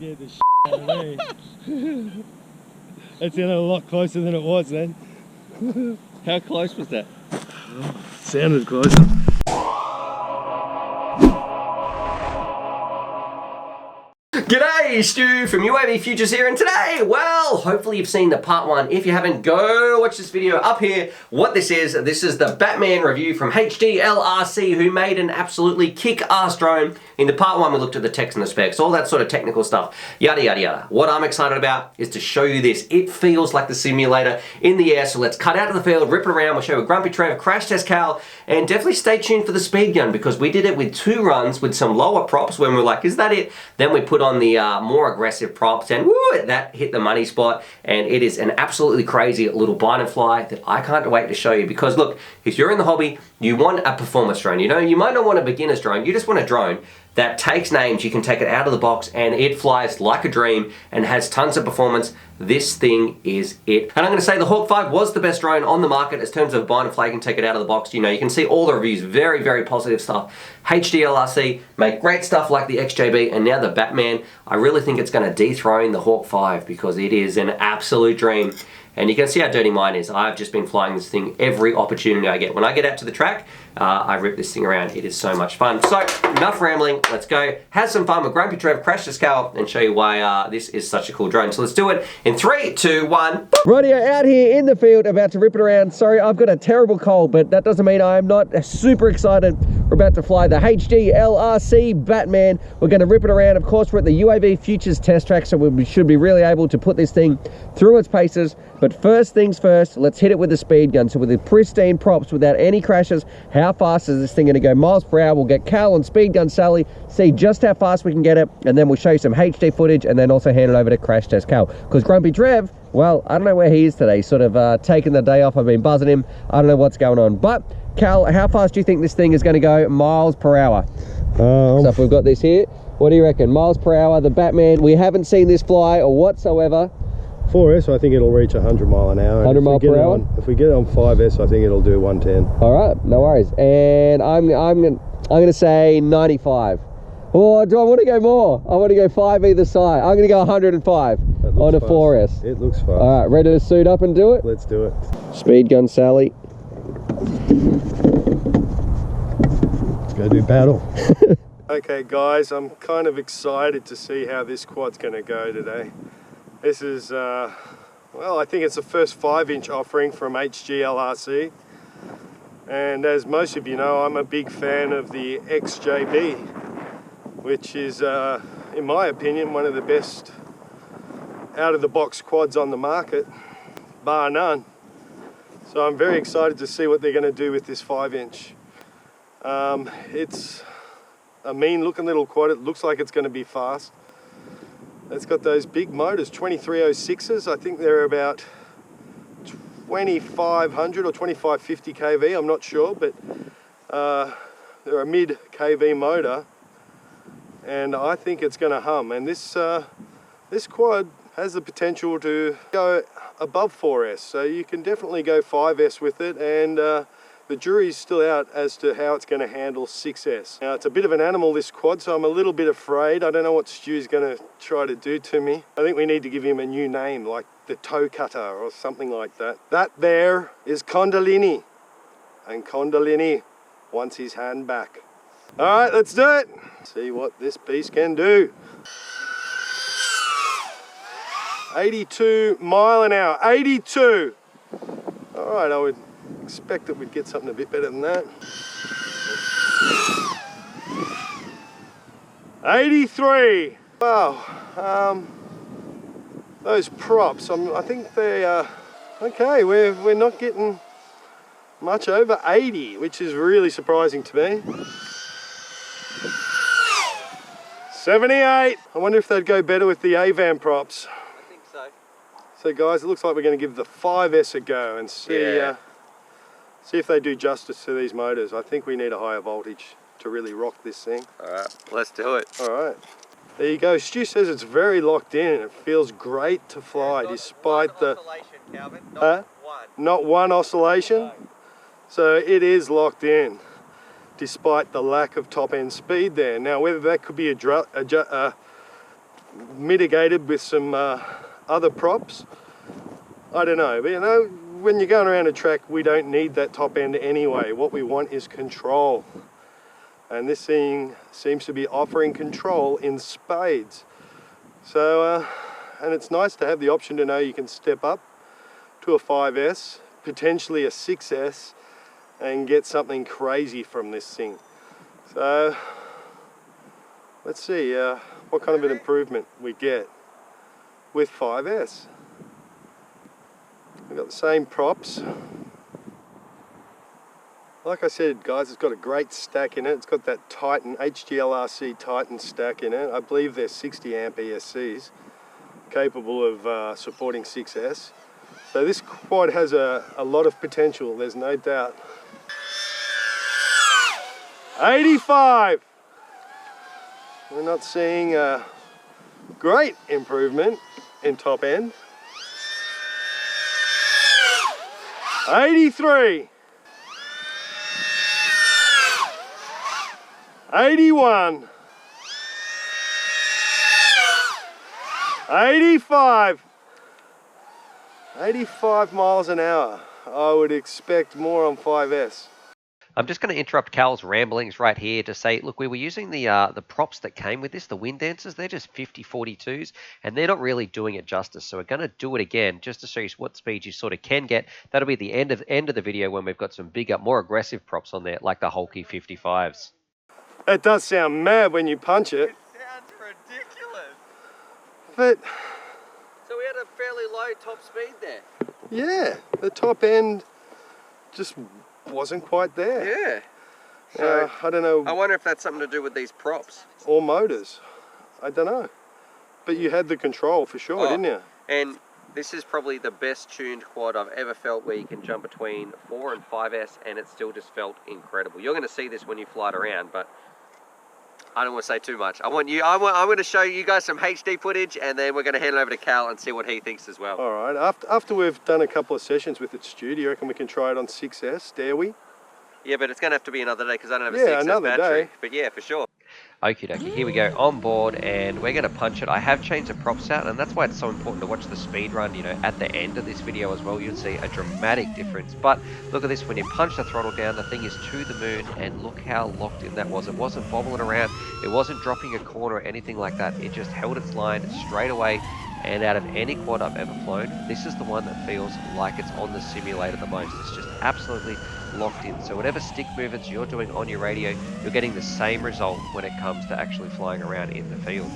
scared the shit out of me. That sounded a lot closer than it was then. How close was that? Sounded closer. G'day, Stu from UAVfutures here, and today, well, hopefully you've seen the part one. If you haven't, go watch this video up here. What this is the Batman review from HDLRC, who made an absolutely kick-ass drone. In the part one, we looked at the text and the specs, all that sort of technical stuff, yada, yada, yada. What I'm excited about is to show you this. It feels like the simulator in the air, so let's cut out of the field, rip it around. We'll show you Grumpy Trev, crash test Cal, and definitely stay tuned for the speed gun, because we did it with 2 runs with some lower props when we were like, is that it? Then we put on the more aggressive props, and woo, that hit the money spot, and it is an absolutely crazy little bind and fly that I can't wait to show you. Because look, if you're in the hobby, you want a performance drone. You know, you might not want a beginner's drone, you just want a drone that takes names. You can take it out of the box and it flies like a dream and has tons of performance. This thing is it. And I'm going to say the Hawk 5 was the best drone on the market in terms of bind and fly. You can take it out of the box. You know, you can see all the reviews, very, very positive stuff. HDLRC make great stuff like the XJB and now the Batman. I really think it's going to dethrone the Hawk 5 because it is an absolute dream. And you can see how dirty mine is. I've just been flying this thing every opportunity I get. When I get out to the track, I rip this thing around. It is so much fun. So, enough rambling. Let's go have some fun with Grumpy Trev, crash the scale, and show you why this is such a cool drone. So let's do it in 3, 2, 1. Rightio, out here in the field, about to rip it around. Sorry, I've got a terrible cold, but that doesn't mean I'm not super excited. We're about to fly the HDLRC Batman. We're going to rip it around. Of course, we're at the UAVfutures test track, so we should be really able to put this thing through its paces. But first things first, let's hit it with the speed gun. So with the pristine props, without any crashes, how fast is this thing going to go miles per hour? We'll get Cal and Speed Gun Sally, see just how fast we can get it, and then we'll show you some HD footage and then also hand it over to Crash Test Cal. Because Grumpy Trev, well, I don't know where he is today, sort of taking the day off. I've been buzzing him. I don't know what's going on. But Cal, how fast do you think this thing is going to go miles per hour? So if we've got this here, what do you reckon? Miles per hour, the Batman, we haven't seen this fly or whatsoever. 4S, I think it'll reach 100 mile an hour. 100 mile per hour? If we get it on 5S, I think it'll do 110. All right, no worries. And I'm going to say 95. Or do I want to go more? I want to go 5 either side. I'm going to go 105 on a 4S. It looks fast. All right, ready to suit up and do it? Let's do it. Speed Gun Sally. Let's go do battle. Okay guys, I'm kind of excited to see how this quad's going to go today. This is, well, I think it's the first 5-inch offering from HDLRC. And as most of you know, I'm a big fan of the XJB, which is, in my opinion, one of the best out-of-the-box quads on the market, bar none. So I'm very excited to see what they're going to do with this 5-inch. It's a mean-looking little quad. It looks like it's going to be fast. It's got those big motors, 2306s. I think they're about 2500 or 2550 kV, I'm not sure, but they're a mid kV motor, and I think it's going to hum. And this quad has the potential to go above 4S, so you can definitely go 5S with it, and the jury's still out as to how it's going to handle 6S. Now, it's a bit of an animal, this quad, so I'm a little bit afraid. I don't know what Stu's going to try to do to me. I think we need to give him a new name, like the Toe Cutter or something like that. That there is Kundalini, and Kundalini wants his hand back. All right, let's do it. See what this beast can do. 82 mile an hour, 82. All right, I would expect that we'd get something a bit better than that. 83. Wow. Those props, I think they okay. We're not getting much over 80, which is really surprising to me. 78. I wonder if they'd go better with the AVAM props. I think so. So guys, it looks like we're going to give the 5S a go and see. See if they do justice to these motors. I think we need a higher voltage to really rock this thing. All right, let's do it. All right. There you go. Stu says it's very locked in and it feels great to fly despite the... oscillation, Calvin. Not one. Not one oscillation? No. So it is locked in despite the lack of top end speed there. Now whether that could be mitigated with some other props. I don't know, but you know, when you're going around a track, we don't need that top end anyway. What we want is control. And this thing seems to be offering control in spades. So, and it's nice to have the option to know you can step up to a 5S, potentially a 6S, and get something crazy from this thing. So, let's see what kind of an improvement we get with 5S. We've got the same props. Like I said, guys, it's got a great stack in it. It's got that Titan, HGLRC Titan stack in it. I believe they're 60 amp ESCs, capable of supporting 6S. So this quad has a lot of potential, there's no doubt. 85! We're not seeing a great improvement in top end. 83! 81, 85, 85 miles an hour. I would expect more on 5S. I'm just going to interrupt Cal's ramblings right here to say, look, we were using the props that came with this, the wind dancers. They're just 50-42s, and they're not really doing it justice. So we're going to do it again just to show you what speed you sort of can get. That'll be the end of the video when we've got some bigger, more aggressive props on there, like the Hulky 55s. That does sound mad when you punch it. It sounds ridiculous. But so we had a fairly low top speed there. Yeah, the top end just wasn't quite there. Yeah. So I don't know. I wonder if that's something to do with these props. Or motors. I don't know. But you had the control for sure, didn't you? And this is probably the best tuned quad I've ever felt, where you can jump between 4 and 5S and it still just felt incredible. You're going to see this when you fly it around, but I don't want to say too much. I'm going to show you guys some HD footage, and then we're going to hand it over to Cal and see what he thinks as well. All right. After we've done a couple of sessions with it, Stu, do you reckon we can try it on 6S? Dare we? Yeah, but it's going to have to be another day because I don't have a 6S battery. Day. But yeah, for sure. Okie dokie, here we go on board, and we're going to punch it. I have changed the props out, and that's why it's so important to watch the speed run, you know, at the end of this video as well. You'll see a dramatic difference. But look at this, when you punch the throttle down, the thing is to the moon, and look how locked in that was. It wasn't bobbling around, it wasn't dropping a corner or anything like that. It just held its line straight away. And out of any quad I've ever flown, this is the one that feels like it's on the simulator the most. It's just absolutely locked in. So whatever stick movements you're doing on your radio, you're getting the same result when it comes to actually flying around in the field.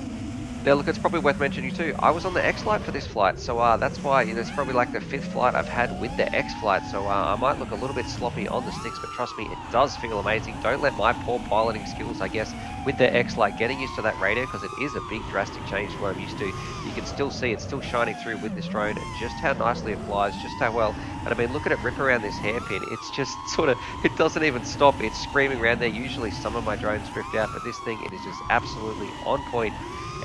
Now look, it's probably worth mentioning too, I was on the X-Lite for this flight, so that's why, you know, it's probably like the 5th flight I've had with the X-Flight, so I might look a little bit sloppy on the sticks, but trust me, it does feel amazing. Don't let my poor piloting skills, I guess, with the X-Lite, getting used to that radio, because it is a big drastic change to what I'm used to. You can still see it's still shining through with this drone, and just how nicely it flies, just how well. And I mean, look at it rip around this hairpin. It's just sort of, it doesn't even stop. It's screaming around there. Usually some of my drones drift out, but this thing, it is just absolutely on point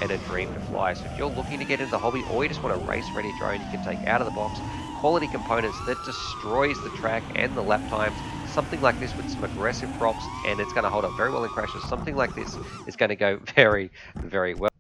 and a dream to fly. So if you're looking to get into the hobby, or you just want a race ready drone you can take out of the box, quality components that destroys the track and the lap times, something like this with some aggressive props, and it's going to hold up very well in crashes. Something like this is going to go very, very well.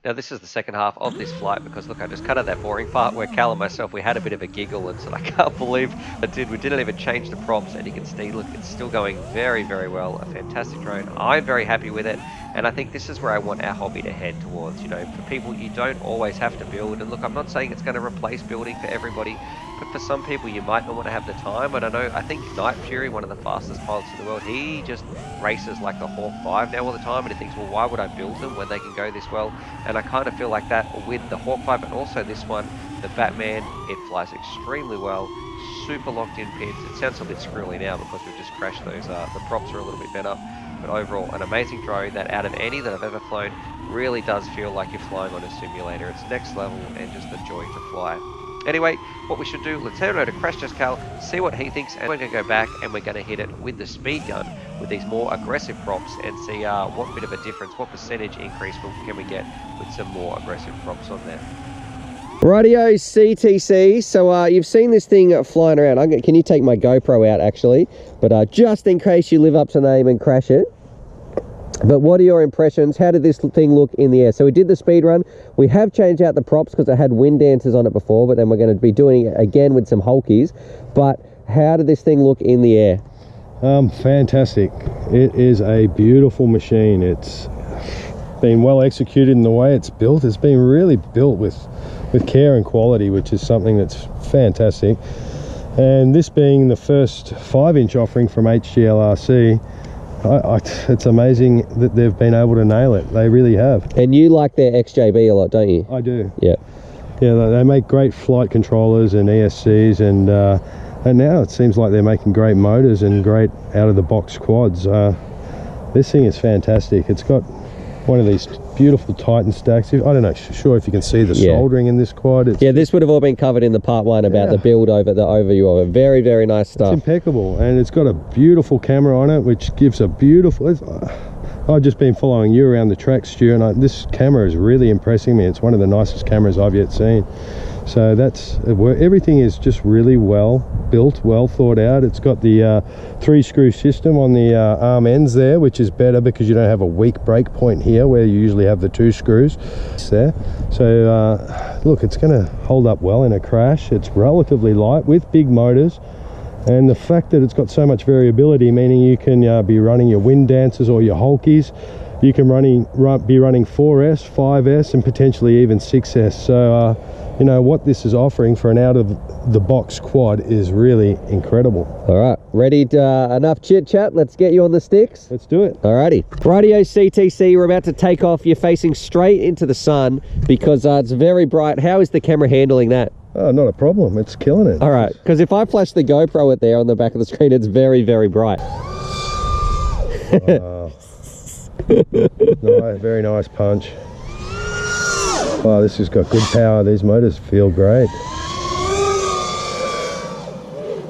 Now this is the second half of this flight, because look, I just cut out that boring part where Cal and myself, we had a bit of a giggle and said, I can't believe I did. We didn't even change the props, and you can see, look, it's still going very, very well. A fantastic drone. I'm very happy with it, and I think this is where I want our hobby to head towards. You know, for people, you don't always have to build, and look, I'm not saying it's going to replace building for everybody, but for some people you might not want to have the time. I don't know, I think Night Fury, one of the fastest pilots in the world, he just races like the Hawk 5 now all the time, and he thinks, well, why would I build them when they can go this well? And I kind of feel like that with the Hawk 5, but also this one, the Batman. It flies extremely well, super locked in pins. It sounds a bit squirrely now because we've just crashed those, the props are a little bit better, but overall an amazing drone that out of any that I've ever flown really does feel like you're flying on a simulator. It's next level and just a joy to fly. Anyway, what we should do, let's head over to Crash Test Cal, see what he thinks, and we're going to go back and we're going to hit it with the speed gun with these more aggressive props and see what bit of a difference, what percentage increase can we get with some more aggressive props on there. Rightio, CTC. So you've seen this thing flying around. Can you take my GoPro out actually? But just in case you live up to the name and crash it. But what are your impressions? How did this thing look in the air? So we did the speed run. We have changed out the props because it had wind dancers on it before, but then we're going to be doing it again with some Hulkies. But how did this thing look in the air? Fantastic. It is a beautiful machine. It's been well executed in the way it's built. It's been really built with care and quality, which is something that's fantastic. And this being the first 5-inch offering from HGLRC, it's amazing that they've been able to nail it. They really have. And you like their XJB a lot, don't you? I do. Yeah. Yeah, they make great flight controllers and ESCs, and now it seems like they're making great motors and great out-of-the-box quads. This thing is fantastic. It's got one of these beautiful Titan stacks. I don't know, sure if you can see the soldering in this quad. Yeah, this would have all been covered in the part 1 about the build over the overview of it. Very, very nice stuff. It's impeccable, and it's got a beautiful camera on it, which gives a beautiful... I've just been following you around the track, Stu, and this camera is really impressing me. It's one of the nicest cameras I've yet seen. So everything is just really well built, well thought out. It's got the 3-screw system on the arm ends there, which is better because you don't have a weak break point here where you usually have the 2 screws there. So look, it's going to hold up well in a crash. It's relatively light with big motors, and the fact that it's got so much variability, meaning you can be running your wind dancers or your Hulkies. You can be running 4S, 5S, and potentially even 6S. So you know what this is offering for an out-of-the-box quad is really incredible. All right, ready to enough chit-chat? Let's get you on the sticks. Let's do it. Alrighty. Rightio CTC, we're about to take off. You're facing straight into the sun because it's very bright. How is the camera handling that? Oh, not a problem. It's killing it. All right, because if I flash the GoPro there on the back of the screen, it's very, very bright. Very nice punch. Wow, this has got good power. These motors feel great.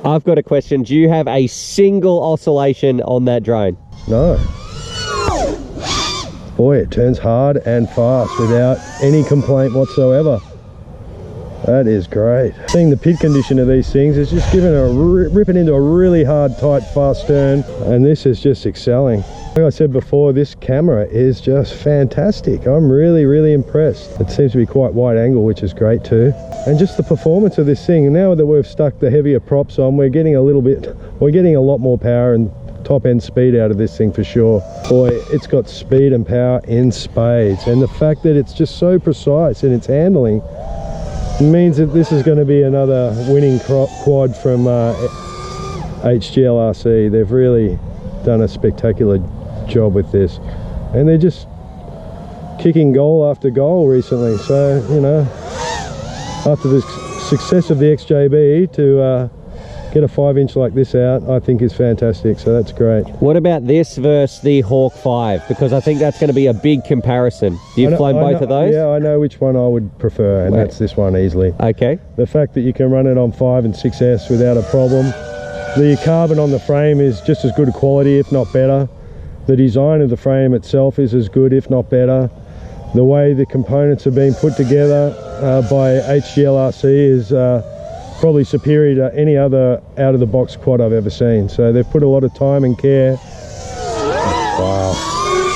I've got a question. Do you have a single oscillation on that drone? No. Boy, it turns hard and fast without any complaint whatsoever. That is great. Seeing the pit condition of these things is just ripping into a really hard, tight, fast turn, and this is just excelling. Like I said before, this camera is just fantastic. I'm really, really impressed. It seems to be quite wide angle, which is great too. And just the performance of this thing, now that we've stuck the heavier props on, we're getting a lot more power and top end speed out of this thing for sure. Boy, it's got speed and power in spades, and the fact that it's just so precise in its handling means that this is going to be another winning quad from HGLRC. They've really done a spectacular job with this, and they're just kicking goal after goal recently. So, you know, after the success of the XJB, to get a 5-inch like this out, I think is fantastic. So that's great. What about this versus the Hawk 5? Because I think that's going to be a big comparison. You've flown both of those? Yeah, I know which one I would prefer, and that's this one easily. Okay. The fact that you can run it on 5 and 6S without a problem. The carbon on the frame is just as good a quality, if not better. The design of the frame itself is as good, if not better. The way the components are being put together by HGLRC is probably superior to any other out-of-the-box quad I've ever seen. So they've put a lot of time and care. Wow.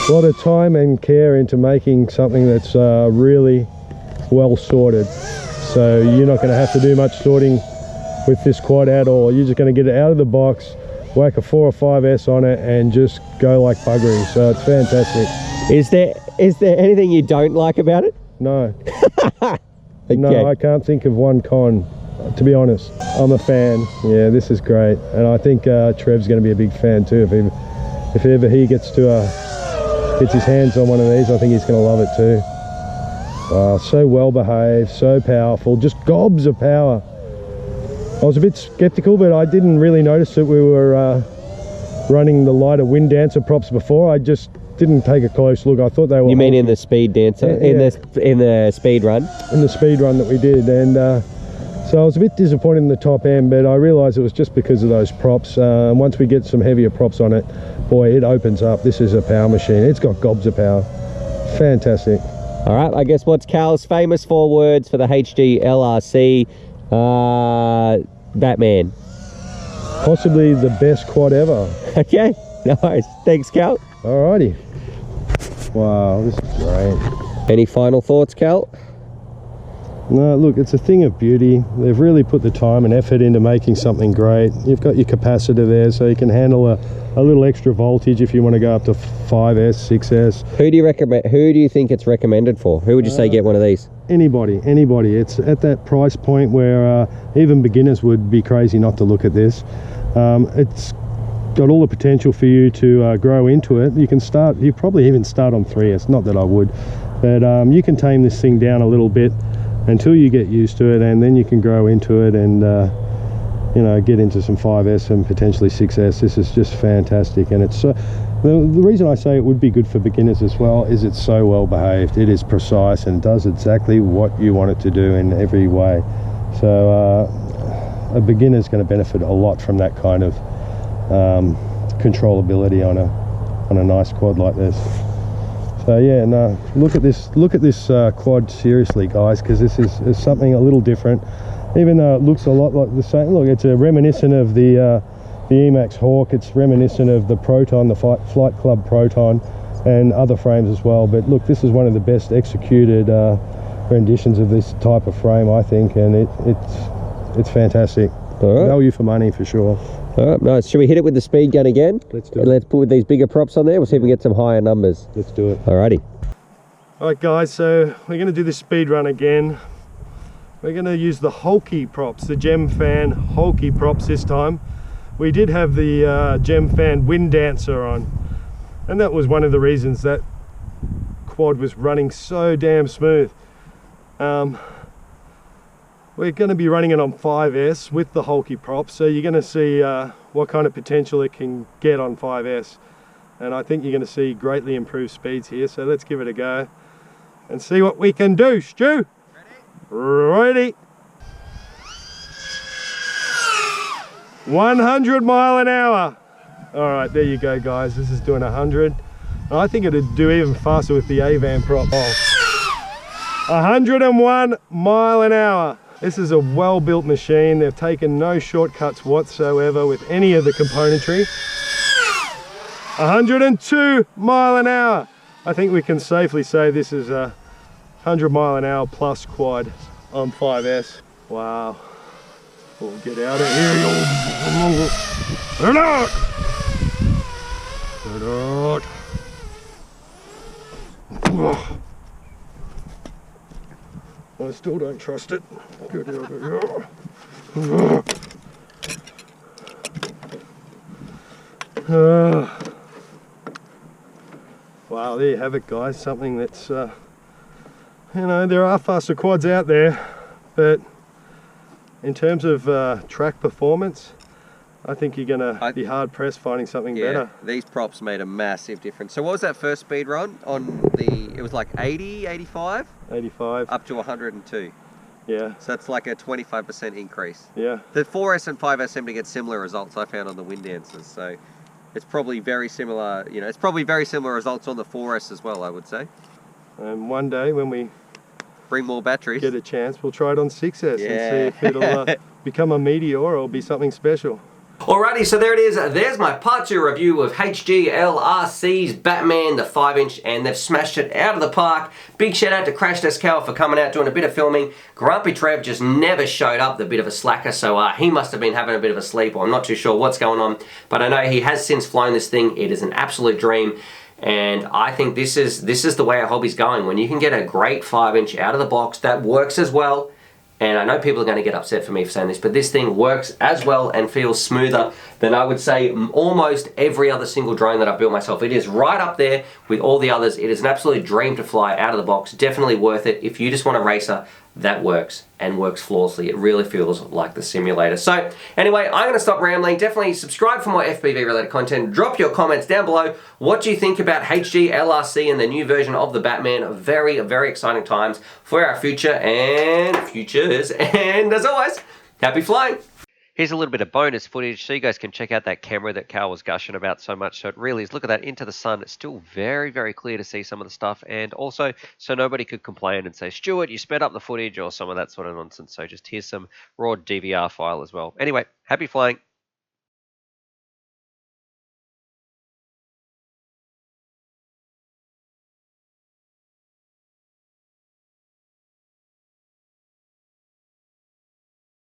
A lot of time and care into making something that's really well sorted. So you're not going to have to do much sorting with this quad at all. You're just going to get it out of the box, whack a 4 or 5S on it, and just go like buggery. So it's fantastic. Is there anything you don't like about it? No. Okay. No, I can't think of one con, to be honest. I'm a fan. Yeah, this is great, and I think Trev's going to be a big fan too. If ever he gets his hands on one of these, I think he's going to love it too. Wow, so well behaved, so powerful, just gobs of power. I was a bit skeptical, but I didn't really notice that we were running the lighter wind dancer props before. I just didn't take a close look. I thought they were... You mean in the speed dancer? Yeah. In the speed run? In the speed run that we did, and so I was a bit disappointed in the top end, but I realised it was just because of those props. Once we get some heavier props on it, boy, it opens up. This is a power machine. It's got gobs of power. Fantastic. All right, I guess what's Cal's famous 4 words for the HGLRC Batman? Possibly the best quad ever. Okay, no worries. Thanks, Cal. Alrighty. Wow, this is great. Any final thoughts, Cal? No, look, it's a thing of beauty. They've really put the time and effort into making something great. You've got your capacitor there, so you can handle a little extra voltage if you want to go up to 5S, 6S. Who do you recommend? Who do you think it's recommended for? Who would you say get one of these? Anybody. It's at that price point where even beginners would be crazy not to look at this. It's got all the potential for you to grow into it. You probably even start on 3S, not that I would, but you can tame this thing down a little bit until you get used to it, and then you can grow into it and you know, get into some 5S and potentially 6S. This is just fantastic, and it's the reason I say it would be good for beginners as well is it's so well behaved. It is precise and does exactly what you want it to do in every way. So a beginner is going to benefit a lot from that kind of controllability on a nice quad like this. So yeah, no, look at this quad seriously, guys, because this is something a little different. Even though it looks a lot like the same, look, it's a reminiscent of the Emax Hawk. It's reminiscent of the Proton, the Flight Club Proton, and other frames as well. But look, this is one of the best executed renditions of this type of frame, I think, and it's fantastic. All right. Value for money for sure. All right, nice. Should we hit it with the speed gun again? Let's do it. Let's put with these bigger props on there. We'll see if we can get some higher numbers. Let's do it. Alrighty. All right, guys. So we're going to do the speed run again. We're going to use the Hulky props, the Gem Fan Hulky props this time. We did have the Gem Fan Wind Dancer on, and that was one of the reasons that quad was running so damn smooth. We're going to be running it on 5S with the Hulky props, so you're going to see what kind of potential it can get on 5S, and I think you're going to see greatly improved speeds here. So let's give it a go and see what we can do. Stu? Ready? 100 mile an hour. All right, there you go, guys. This is doing 100. I think it'd do even faster with the AVAN prop. 101 mile an hour. This is a well-built machine. They've taken no shortcuts whatsoever with any of the componentry. 102 mile an hour. I think we can safely say this is a 100 mile an hour plus quad on 5S. Wow. We'll get out of here. Turn out! Turn out! I still don't trust it. Get out of here. Wow, there you have it, guys. Something that's, you know, there are faster quads out there, but in terms of track performance, I think you're gonna be hard pressed finding something better. These props made a massive difference. So what was that first speed run on it was like 80, 85? 85. Up to 102. Yeah. So that's like a 25% increase. Yeah. The 4S and 5S seem to get similar results I found on the Wind Dancers. So it's probably very similar, you know, it's probably very similar results on the 4S as well, I would say. And one day when we bring more batteries, get a chance, we'll try it on 6S and see if it'll become a meteor or be something special. Alrighty, so there it is. There's my part 2 review of HGLRC's Batman, the 5-inch, and they've smashed it out of the park. Big shout out to Crash Test Cal for coming out doing a bit of filming. Grumpy Trev just never showed up, the bit of a slacker, so he must have been having a bit of a sleep, or I'm not too sure what's going on, but I know he has since flown this thing. It is an absolute dream, and I think this is the way our hobby's going. When you can get a great 5-inch out of the box that works as well. And I know people are going to get upset for me for saying this, but this thing works as well and feels smoother than I would say almost every other single drone that I've built myself. It is right up there with all the others. It is an absolute dream to fly out of the box. Definitely worth it. If you just want a racer that works and works flawlessly, it really feels like the simulator. So anyway, I'm going to stop rambling. Definitely subscribe for more FPV related content. Drop your comments down below. What do you think about HGLRC and the new version of the Batman? Very, very exciting times for our future and futures. And as always, happy flying. Here's a little bit of bonus footage so you guys can check out that camera that Cal was gushing about so much. So it really is, look at that, into the sun. It's still very, very clear to see some of the stuff. And also, so nobody could complain and say, Stuart, you sped up the footage or some of that sort of nonsense. So just here's some raw DVR file as well. Anyway, happy flying.